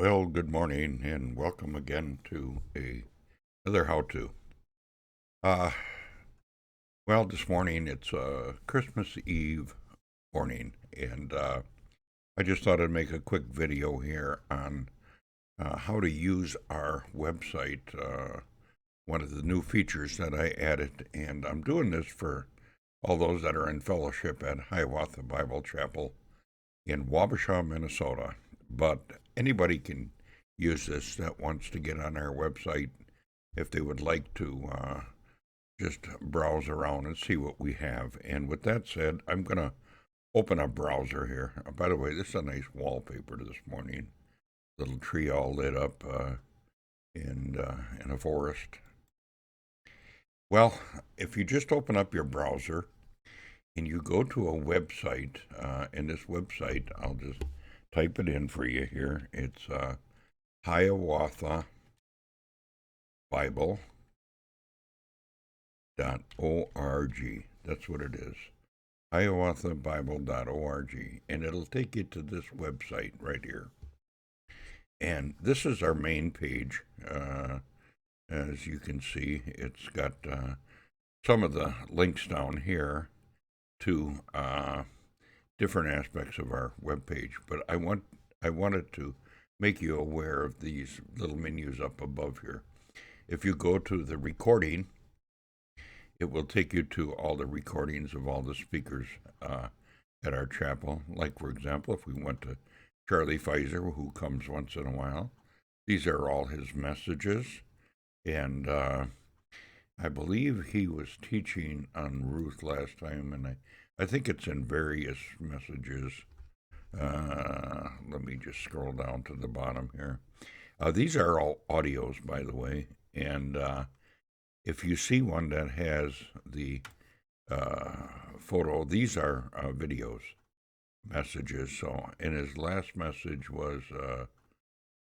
Well, good morning and welcome again to another how-to. Uh, this morning it's Christmas Eve morning, and I just thought I'd make a quick video here on how to use our website, one of the new features that I added, and I'm doing this for all those that are in fellowship at Hiawatha Bible Chapel in Wabasha, Minnesota. But anybody can use this that wants to get on our website if they would like to just browse around and see what we have. And with that said, I'm going to open a browser here. By the way, this is a nice wallpaper this morning. Little tree all lit up in a forest. Well, if you just open up your browser and you go to a website, and this website, I'll just type it in for you here. It's Hiawatha Bible .org. That's what it is. hiawathabible.org. And it'll take you to this website right here. And this is our main page. As you can see, it's got some of the links down here to different aspects of our webpage. But I wanted to make you aware of these little menus up above here. If you go to the recording, it will take you to all the recordings of all the speakers at our chapel. Like, for example, if we went to Charlie Pfizer, who comes once in a while, these are all his messages. And I believe he was teaching on Ruth last time, and I think it's in various messages. Let me just scroll down to the bottom here. These are all audios, by the way, and if you see one that has the photo, these are videos, messages. So, and his last message was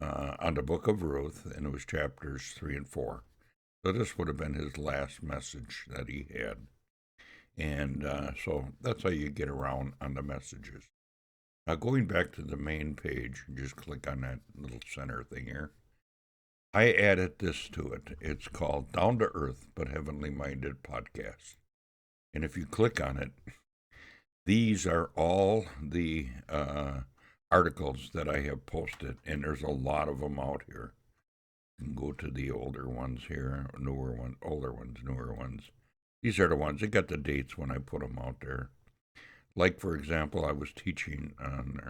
on the book of Ruth, and it was chapters 3 and 4. So this would have been his last message that he had. And so that's how you get around on the messages. Now, going back to the main page, just click on that little center thing here. I added this to it. It's called Down to Earth but Heavenly Minded Podcast. And if you click on it, these are all the articles that I have posted, and there's a lot of them out here. You can go to the older ones here, newer ones, older ones, newer ones. These are the ones. They got the dates when I put them out there. Like, for example, I was teaching on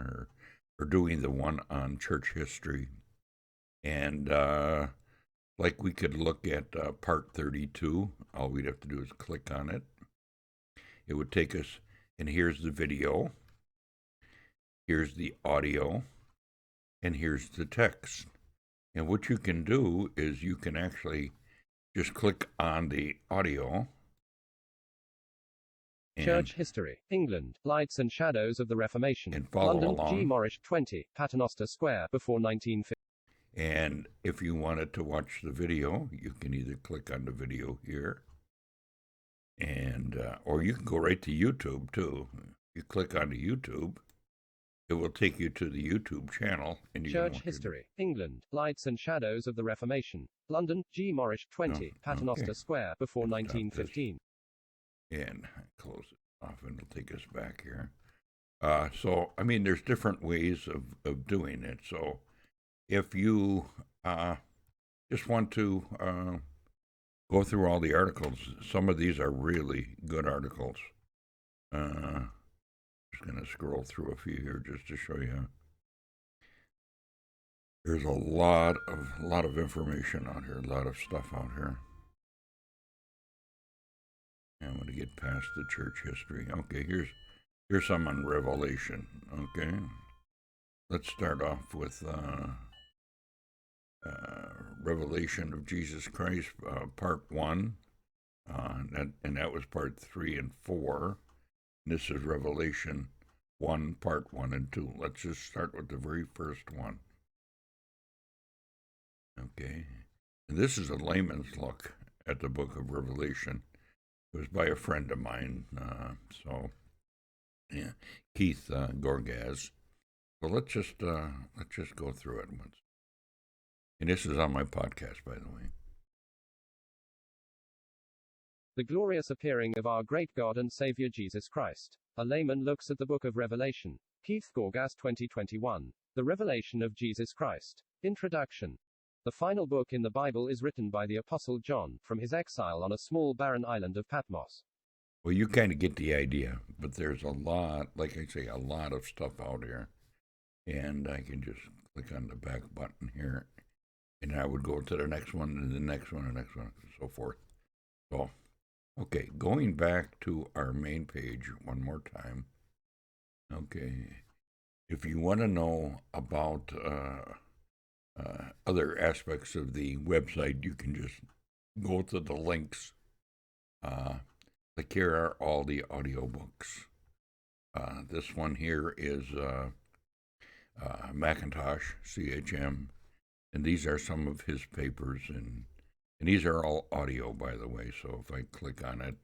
or doing the one on church history. And like we could look at part 32. All we'd have to do is click on it. It would take us, and here's the video. Here's the audio. And here's the text. And what you can do is you can actually just click on the audio. Church History, England, Lights and Shadows of the Reformation, and follow London, along. G. Morris, 20, Paternoster Square, before 1950. And if you wanted to watch the video, you can either click on the video here, and or you can go right to YouTube too. You click on the YouTube, it will take you to the YouTube channel. And you Church History, England, Lights and Shadows of the Reformation, London, G. Morris, 20, Paternoster Square, before 1915. And close it off, and it'll take us back here. So, I mean, there's different ways of doing it. So, if you just want to go through all the articles, some of these are really good articles. Just going to scroll through a few here just to show you. There's a lot of information out here, a lot of stuff out here. I'm going to get past the church history. Okay, here's some on Revelation. Okay, let's start off with Revelation of Jesus Christ, part 1, and that was part 3 and 4. And this is Revelation 1, part 1 and 2. Let's just start with the very first one. Okay, and this is a layman's look at the book of Revelation. It was by a friend of mine, Keith Gorgaz. Well, let's just go through it once. And this is on my podcast, by the way. The glorious appearing of our great God and Savior Jesus Christ. A layman looks at the book of Revelation. Keith Gorgas 2021. The Revelation of Jesus Christ. Introduction. The final book in the Bible is written by the Apostle John, from his exile on a small barren island of Patmos. Well, you kind of get the idea, but there's a lot, like I say, a lot of stuff out here. And I can just click on the back button here, and I would go to the next one, and the next one, and the next one, and so forth. So, okay, going back to our main page one more time. Okay, if you want to know about other aspects of the website, you can just go to the links. Like here are all the audiobooks. This one here is Macintosh, CHM, and these are some of his papers, and these are all audio, by the way, so if I click on it.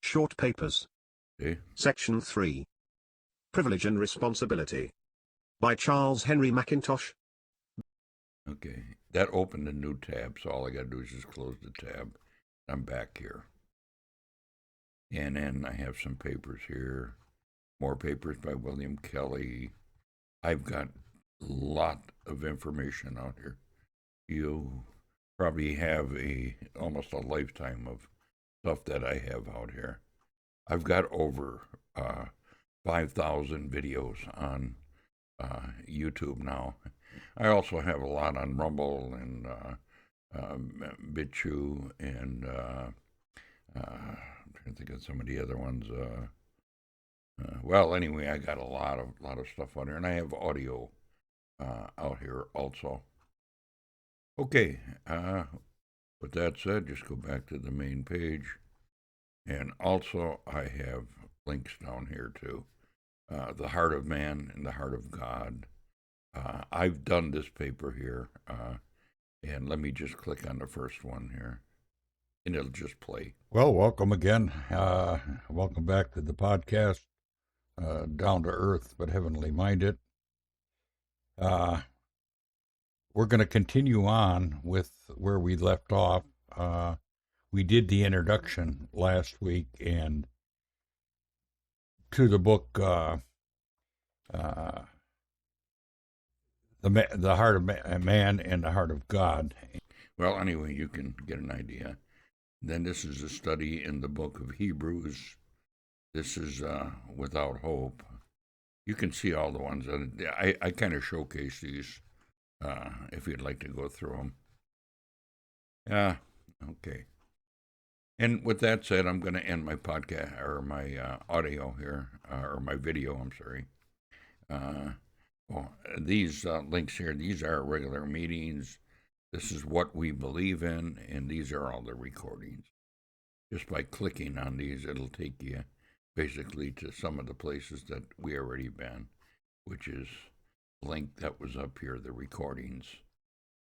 Short Papers. See? Section 3. Privilege and Responsibility. By Charles Henry Macintosh. Okay, that opened a new tab, so all I got to do is just close the tab. I'm back here. And then I have some papers here. More papers by William Kelly. I've got a lot of information out here. You probably have almost a lifetime of stuff that I have out here. I've got over 5,000 videos on YouTube now. I also have a lot on Rumble and BitChute and I'm trying to think of some of the other ones. Well, anyway, I got a lot of stuff on here, and I have audio out here also. Okay, with that said, just go back to the main page, and also I have links down here too. The Heart of Man and the Heart of God. I've done this paper here, and let me just click on the first one here, and it'll just play. Well, welcome again. Welcome back to the podcast, Down to Earth but Heavenly Minded. We're going to continue on with where we left off. We did the introduction last week and to the book, The Heart of Man and the Heart of God. Well, anyway, you can get an idea. Then this is a study in the book of Hebrews. This is Without Hope. You can see all the ones. I kind of showcase these if you'd like to go through them. Yeah, okay. And with that said, I'm going to end my podcast, or my audio here, or my video, I'm sorry. These links here, these are regular meetings. This is what we believe in, and these are all the recordings. Just by clicking on these, it'll take you basically to some of the places that we already been, which is link that was up here, the recordings.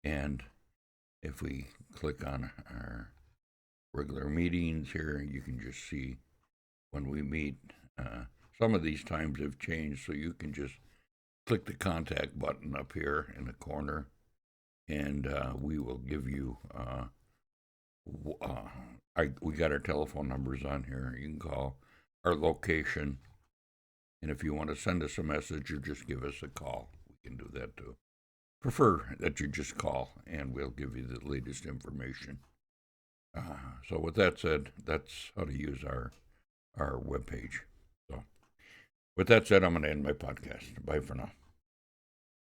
And if we click on our regular meetings here, you can just see when we meet. Some of these times have changed, so you can just click the contact button up here in the corner, and we will give you, we got our telephone numbers on here. You can call our location, and if you want to send us a message or just give us a call, we can do that too. Prefer that you just call, and we'll give you the latest information. So with that said, that's how to use our webpage. So with that said, I'm going to end my podcast. Bye for now.